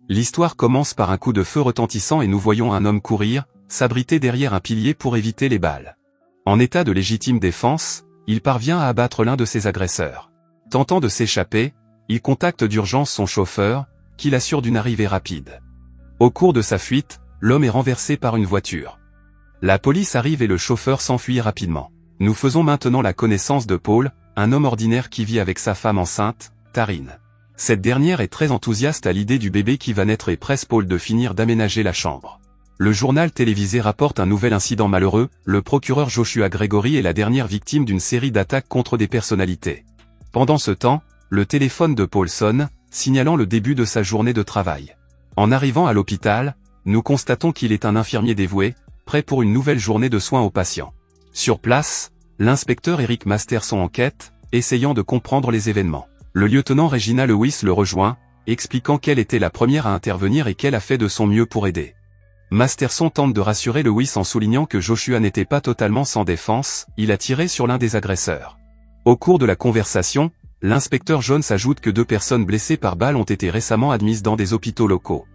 L'histoire commence par un coup de feu retentissant et nous voyons un homme courir, s'abriter derrière un pilier pour éviter les balles. En état de légitime défense, il parvient à abattre l'un de ses agresseurs. Tentant de s'échapper, il contacte d'urgence son chauffeur, qui l'assure d'une arrivée rapide. Au cours de sa fuite, l'homme est renversé par une voiture. La police arrive et le chauffeur s'enfuit rapidement. Nous faisons maintenant la connaissance de Paul, un homme ordinaire qui vit avec sa femme enceinte, Taryn. Cette dernière est très enthousiaste à l'idée du bébé qui va naître et presse Paul de finir d'aménager la chambre. Le journal télévisé rapporte un nouvel incident malheureux, le procureur Joshua Gregory est la dernière victime d'une série d'attaques contre des personnalités. Pendant ce temps, le téléphone de Paul sonne, signalant le début de sa journée de travail. En arrivant à l'hôpital, nous constatons qu'il est un infirmier dévoué, prêt pour une nouvelle journée de soins aux patients. Sur place, l'inspecteur Eric Masterson enquête, essayant de comprendre les événements. Le lieutenant Regina Lewis le rejoint, expliquant qu'elle était la première à intervenir et qu'elle a fait de son mieux pour aider. Masterson tente de rassurer Lewis en soulignant que Joshua n'était pas totalement sans défense, il a tiré sur l'un des agresseurs. Au cours de la conversation, l'inspecteur Jones ajoute que 2 personnes blessées par balle ont été récemment admises dans des hôpitaux locaux.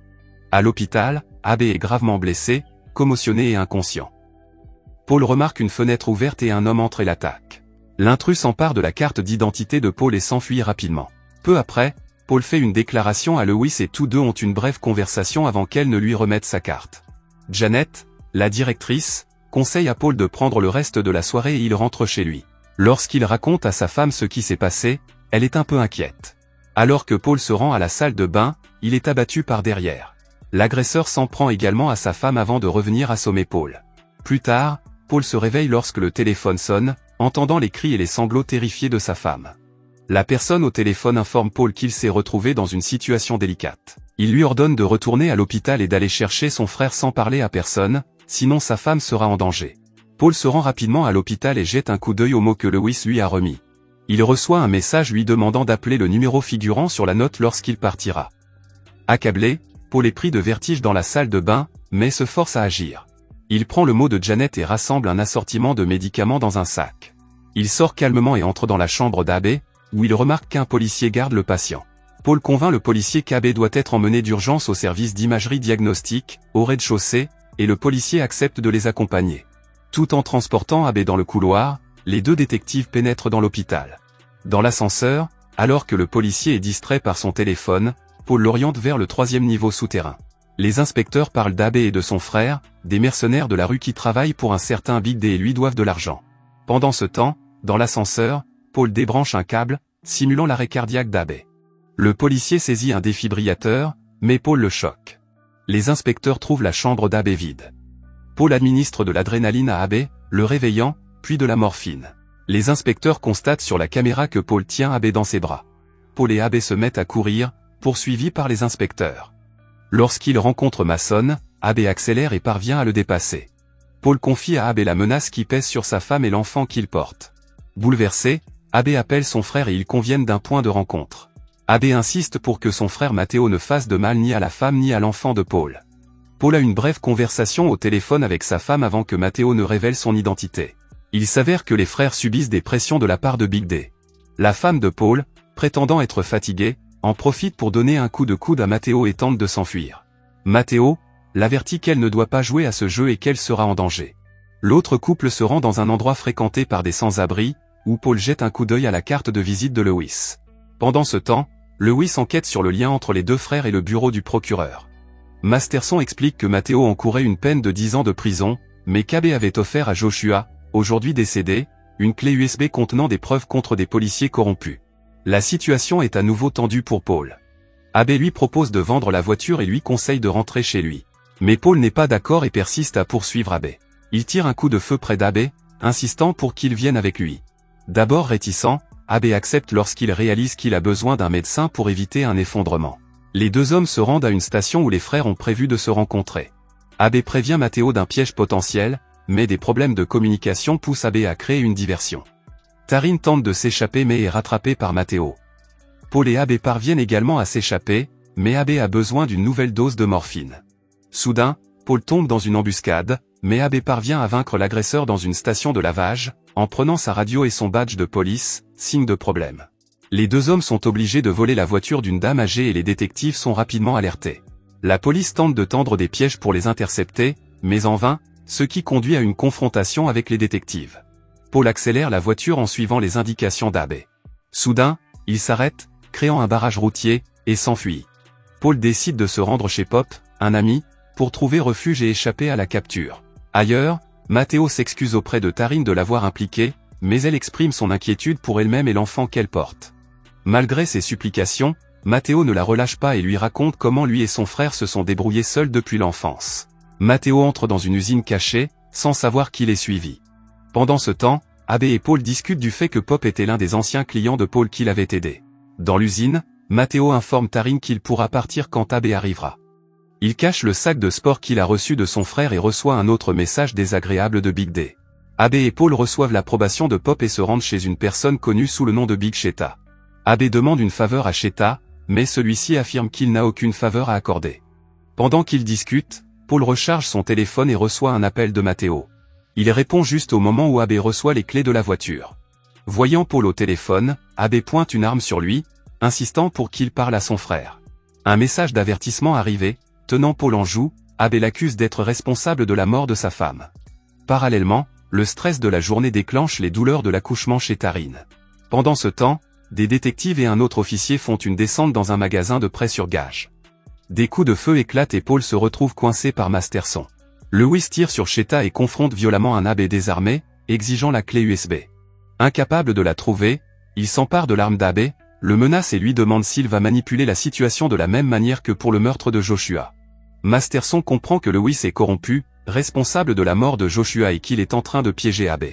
À l'hôpital, Abbé est gravement blessé, commotionné et inconscient. Paul remarque une fenêtre ouverte et un homme entre et l'attaque. L'intrus s'empare de la carte d'identité de Paul et s'enfuit rapidement. Peu après, Paul fait une déclaration à Lewis et tous deux ont une brève conversation avant qu'elle ne lui remette sa carte. Janet, la directrice, conseille à Paul de prendre le reste de la soirée et il rentre chez lui. Lorsqu'il raconte à sa femme ce qui s'est passé, elle est un peu inquiète. Alors que Paul se rend à la salle de bain, il est abattu par derrière. L'agresseur s'en prend également à sa femme avant de revenir assommer Paul. Plus tard, Paul se réveille lorsque le téléphone sonne, entendant les cris et les sanglots terrifiés de sa femme. La personne au téléphone informe Paul qu'il s'est retrouvé dans une situation délicate. Il lui ordonne de retourner à l'hôpital et d'aller chercher son frère sans parler à personne, sinon sa femme sera en danger. Paul se rend rapidement à l'hôpital et jette un coup d'œil aux mots que Lewis lui a remis. Il reçoit un message lui demandant d'appeler le numéro figurant sur la note lorsqu'il partira. Accablé, Paul est pris de vertige dans la salle de bain, mais se force à agir. Il prend le mot de Janet et rassemble un assortiment de médicaments dans un sac. Il sort calmement et entre dans la chambre d'Abbé, où il remarque qu'un policier garde le patient. Paul convainc le policier qu'Abbé doit être emmené d'urgence au service d'imagerie diagnostique, au rez-de-chaussée, et le policier accepte de les accompagner. Tout en transportant Abbé dans le couloir, les 2 détectives pénètrent dans l'hôpital. Dans l'ascenseur, alors que le policier est distrait par son téléphone, Paul l'oriente vers le 3e niveau souterrain. Les inspecteurs parlent d'Abbé et de son frère, des mercenaires de la rue qui travaillent pour un certain Big D et lui doivent de l'argent. Pendant ce temps, dans l'ascenseur, Paul débranche un câble, simulant l'arrêt cardiaque d'Abbé. Le policier saisit un défibrillateur, mais Paul le choque. Les inspecteurs trouvent la chambre d'Abbé vide. Paul administre de l'adrénaline à Abbé, le réveillant, puis de la morphine. Les inspecteurs constatent sur la caméra que Paul tient Abbé dans ses bras. Paul et Abbé se mettent à courir, poursuivis par les inspecteurs. Lorsqu'il rencontre Mason, Abbé accélère et parvient à le dépasser. Paul confie à Abbé la menace qui pèse sur sa femme et l'enfant qu'il porte. Bouleversé, Abbé appelle son frère et ils conviennent d'un point de rencontre. Abbé insiste pour que son frère Matteo ne fasse de mal ni à la femme ni à l'enfant de Paul. Paul a une brève conversation au téléphone avec sa femme avant que Matteo ne révèle son identité. Il s'avère que les frères subissent des pressions de la part de Big D. La femme de Paul, prétendant être fatiguée, en profite pour donner un coup de coude à Matteo et tente de s'enfuir. Matteo l'avertit qu'elle ne doit pas jouer à ce jeu et qu'elle sera en danger. L'autre couple se rend dans un endroit fréquenté par des sans-abri, où Paul jette un coup d'œil à la carte de visite de Lewis. Pendant ce temps, Lewis enquête sur le lien entre les 2 frères et le bureau du procureur. Masterson explique que Matteo encourait une peine de 10 ans de prison, mais qu'Abbé avait offert à Joshua, aujourd'hui décédé, une clé USB contenant des preuves contre des policiers corrompus. La situation est à nouveau tendue pour Paul. Abbé lui propose de vendre la voiture et lui conseille de rentrer chez lui. Mais Paul n'est pas d'accord et persiste à poursuivre Abbé. Il tire un coup de feu près d'Abbé, insistant pour qu'il vienne avec lui. D'abord réticent, Abbé accepte lorsqu'il réalise qu'il a besoin d'un médecin pour éviter un effondrement. Les 2 hommes se rendent à une station où les frères ont prévu de se rencontrer. Abbé prévient Matteo d'un piège potentiel, mais des problèmes de communication poussent Abbé à créer une diversion. Taryn tente de s'échapper mais est rattrapée par Matteo. Paul et Abbé parviennent également à s'échapper, mais Abbé a besoin d'une nouvelle dose de morphine. Soudain, Paul tombe dans une embuscade, mais Abbé parvient à vaincre l'agresseur dans une station de lavage, en prenant sa radio et son badge de police, signe de problème. Les 2 hommes sont obligés de voler la voiture d'une dame âgée et les détectives sont rapidement alertés. La police tente de tendre des pièges pour les intercepter, mais en vain, ce qui conduit à une confrontation avec les détectives. Paul accélère la voiture en suivant les indications d'Abe. Soudain, il s'arrête, créant un barrage routier, et s'enfuit. Paul décide de se rendre chez Pop, un ami, pour trouver refuge et échapper à la capture. Ailleurs, Matteo s'excuse auprès de Taryn de l'avoir impliqué, mais elle exprime son inquiétude pour elle-même et l'enfant qu'elle porte. Malgré ses supplications, Matteo ne la relâche pas et lui raconte comment lui et son frère se sont débrouillés seuls depuis l'enfance. Matteo entre dans une usine cachée, sans savoir qui les suivit. Pendant ce temps, Abe et Paul discutent du fait que Pop était l'un des anciens clients de Paul qui l'avait aidé. Dans l'usine, Matteo informe Taryn qu'il pourra partir quand Abe arrivera. Il cache le sac de sport qu'il a reçu de son frère et reçoit un autre message désagréable de Big D. Abe et Paul reçoivent l'approbation de Pop et se rendent chez une personne connue sous le nom de Big Sheta. Abe demande une faveur à Sheta, mais celui-ci affirme qu'il n'a aucune faveur à accorder. Pendant qu'ils discutent, Paul recharge son téléphone et reçoit un appel de Matteo. Il répond juste au moment où Abe reçoit les clés de la voiture. Voyant Paul au téléphone, Abe pointe une arme sur lui, insistant pour qu'il parle à son frère. Un message d'avertissement arrivé, tenant Paul en joue, Abe l'accuse d'être responsable de la mort de sa femme. Parallèlement, le stress de la journée déclenche les douleurs de l'accouchement chez Taryn. Pendant ce temps, des détectives et un autre officier font une descente dans un magasin de prêt sur gage. Des coups de feu éclatent et Paul se retrouve coincé par Masterson. Lewis tire sur Sheta et confronte violemment un Abe désarmé, exigeant la clé USB. Incapable de la trouver, il s'empare de l'arme d'Abe, le menace et lui demande s'il va manipuler la situation de la même manière que pour le meurtre de Joshua. Masterson comprend que Lewis est corrompu, responsable de la mort de Joshua et qu'il est en train de piéger Abe.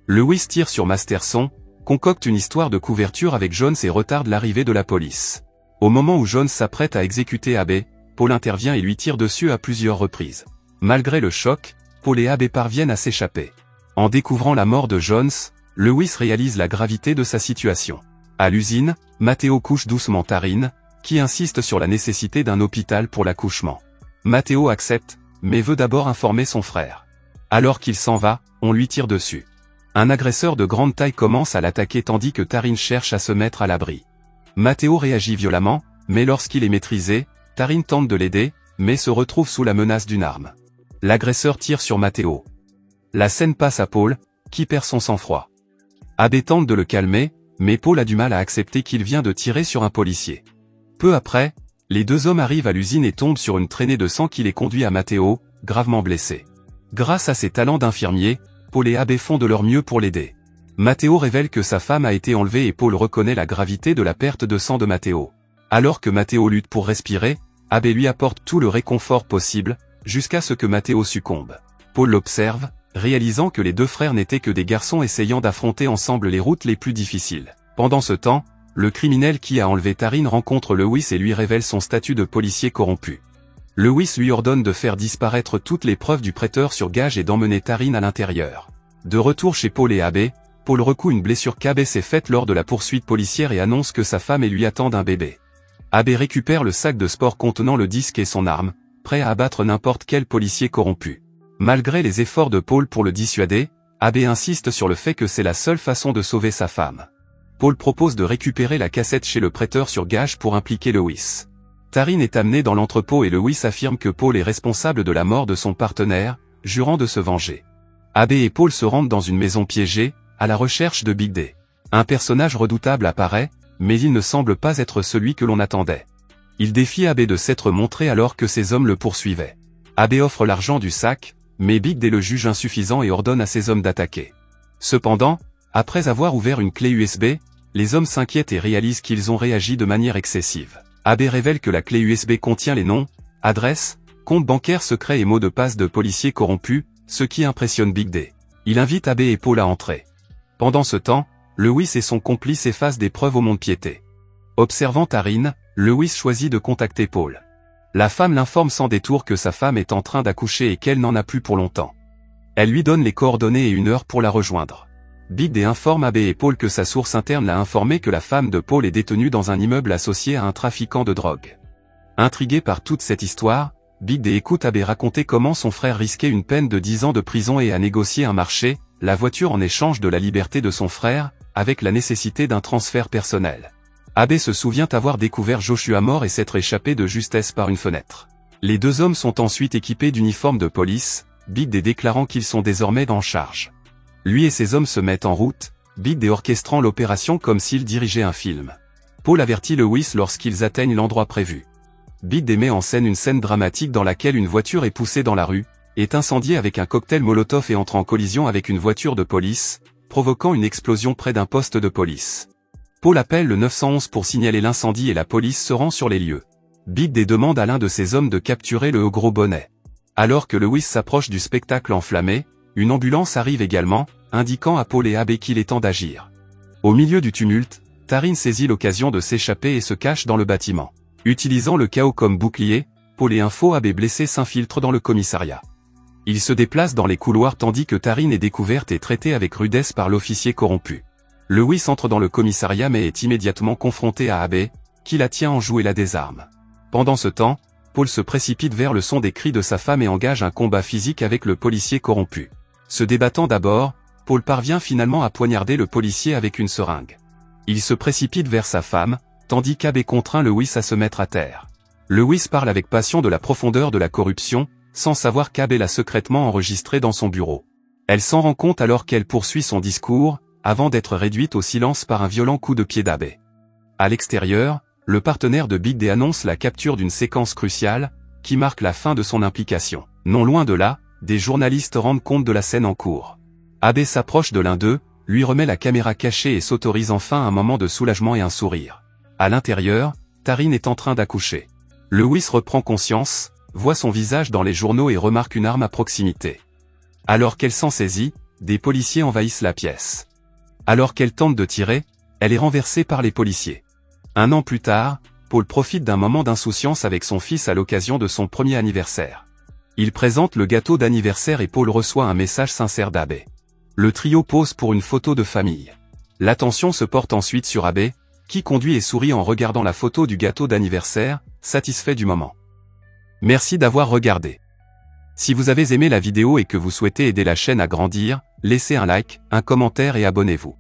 Lewis tire sur Masterson, concocte une histoire de couverture avec Jones et retarde l'arrivée de la police. Au moment où Jones s'apprête à exécuter Abe, Paul intervient et lui tire dessus à plusieurs reprises. Malgré le choc, Paul et Abe parviennent à s'échapper. En découvrant la mort de Jones, Lewis réalise la gravité de sa situation. À l'usine, Matteo couche doucement Taryn, qui insiste sur la nécessité d'un hôpital pour l'accouchement. Matteo accepte, mais veut d'abord informer son frère. Alors qu'il s'en va, on lui tire dessus. Un agresseur de grande taille commence à l'attaquer tandis que Taryn cherche à se mettre à l'abri. Matteo réagit violemment, mais lorsqu'il est maîtrisé, Taryn tente de l'aider, mais se retrouve sous la menace d'une arme. L'agresseur tire sur Matteo. La scène passe à Paul, qui perd son sang-froid. Abe tente de le calmer, mais Paul a du mal à accepter qu'il vient de tirer sur un policier. Peu après, les deux hommes arrivent à l'usine et tombent sur une traînée de sang qui les conduit à Matteo, gravement blessé. Grâce à ses talents d'infirmier, Paul et Abe font de leur mieux pour l'aider. Matteo révèle que sa femme a été enlevée et Paul reconnaît la gravité de la perte de sang de Matteo. Alors que Matteo lutte pour respirer, Abe lui apporte tout le réconfort possible, jusqu'à ce que Matteo succombe. Paul l'observe, réalisant que les deux frères n'étaient que des garçons essayant d'affronter ensemble les routes les plus difficiles. Pendant ce temps, le criminel qui a enlevé Taryn rencontre Lewis et lui révèle son statut de policier corrompu. Lewis lui ordonne de faire disparaître toutes les preuves du prêteur sur gage et d'emmener Taryn à l'intérieur. De retour chez Paul et Abe, Paul recoue une blessure qu'Abe s'est faite lors de la poursuite policière et annonce que sa femme et lui attendent un bébé. Abe récupère le sac de sport contenant le disque et son arme, prêt à abattre n'importe quel policier corrompu. Malgré les efforts de Paul pour le dissuader, Abe insiste sur le fait que c'est la seule façon de sauver sa femme. Paul propose de récupérer la cassette chez le prêteur sur gage pour impliquer Lewis. Taryn est amené dans l'entrepôt et Lewis affirme que Paul est responsable de la mort de son partenaire, jurant de se venger. Abe et Paul se rendent dans une maison piégée, à la recherche de Big D. Un personnage redoutable apparaît, mais il ne semble pas être celui que l'on attendait. Il défie Abe de s'être montré alors que ses hommes le poursuivaient. Abe offre l'argent du sac, mais Big D le juge insuffisant et ordonne à ses hommes d'attaquer. Cependant, après avoir ouvert une clé USB, les hommes s'inquiètent et réalisent qu'ils ont réagi de manière excessive. Abe révèle que la clé USB contient les noms, adresses, comptes bancaires secrets et mots de passe de policiers corrompus, ce qui impressionne Big D. Il invite Abe et Paul à entrer. Pendant ce temps, Lewis et son complice effacent des preuves au mont-de-piété. Observant Taryn, Lewis choisit de contacter Paul. La femme l'informe sans détour que sa femme est en train d'accoucher et qu'elle n'en a plus pour longtemps. Elle lui donne les coordonnées et une heure pour la rejoindre. Big D informe Abe et Paul que sa source interne l'a informé que la femme de Paul est détenue dans un immeuble associé à un trafiquant de drogue. Intrigué par toute cette histoire, Big D écoute Abe raconter comment son frère risquait une peine de 10 ans de prison et a négocié un marché, la voiture en échange de la liberté de son frère, avec la nécessité d'un transfert personnel. Abe se souvient avoir découvert Joshua mort et s'être échappé de justesse par une fenêtre. Les deux hommes sont ensuite équipés d'uniformes de police, Big D déclarant qu'ils sont désormais en charge. Lui et ses hommes se mettent en route, Big D orchestrant l'opération comme s'il dirigeait un film. Paul avertit Lewis lorsqu'ils atteignent l'endroit prévu. Big D met en scène une scène dramatique dans laquelle une voiture est poussée dans la rue, est incendiée avec un cocktail Molotov et entre en collision avec une voiture de police, provoquant une explosion près d'un poste de police. Paul appelle le 911 pour signaler l'incendie et la police se rend sur les lieux. Big D demande à l'un de ses hommes de capturer le gros bonnet. Alors que Lewis s'approche du spectacle enflammé, une ambulance arrive également, indiquant à Paul et Abe qu'il est temps d'agir. Au milieu du tumulte, Taryn saisit l'occasion de s'échapper et se cache dans le bâtiment. Utilisant le chaos comme bouclier, Paul et un faux Abe blessé s'infiltrent dans le commissariat. Ils se déplacent dans les couloirs tandis que Taryn est découverte et traitée avec rudesse par l'officier corrompu. Lewis entre dans le commissariat mais est immédiatement confronté à Abe, qui la tient en joue et la désarme. Pendant ce temps, Paul se précipite vers le son des cris de sa femme et engage un combat physique avec le policier corrompu. Se débattant d'abord, Paul parvient finalement à poignarder le policier avec une seringue. Il se précipite vers sa femme, tandis qu'Abe contraint Lewis à se mettre à terre. Lewis parle avec passion de la profondeur de la corruption, sans savoir qu'Abe l'a secrètement enregistré dans son bureau. Elle s'en rend compte alors qu'elle poursuit son discours, avant d'être réduite au silence par un violent coup de pied d'Abe. À l'extérieur, le partenaire de Big D annonce la capture d'une séquence cruciale, qui marque la fin de son implication. Non loin de là, des journalistes rendent compte de la scène en cours. Abe s'approche de l'un d'eux, lui remet la caméra cachée et s'autorise enfin un moment de soulagement et un sourire. À l'intérieur, Taryn est en train d'accoucher. Lewis reprend conscience, voit son visage dans les journaux et remarque une arme à proximité. Alors qu'elle s'en saisit, des policiers envahissent la pièce. Alors qu'elle tente de tirer, elle est renversée par les policiers. Un an plus tard, Paul profite d'un moment d'insouciance avec son fils à l'occasion de son premier anniversaire. Il présente le gâteau d'anniversaire et Paul reçoit un message sincère d'Abe. Le trio pose pour une photo de famille. L'attention se porte ensuite sur Abe, qui conduit et sourit en regardant la photo du gâteau d'anniversaire, satisfait du moment. Merci d'avoir regardé. Si vous avez aimé la vidéo et que vous souhaitez aider la chaîne à grandir, laissez un like, un commentaire et abonnez-vous.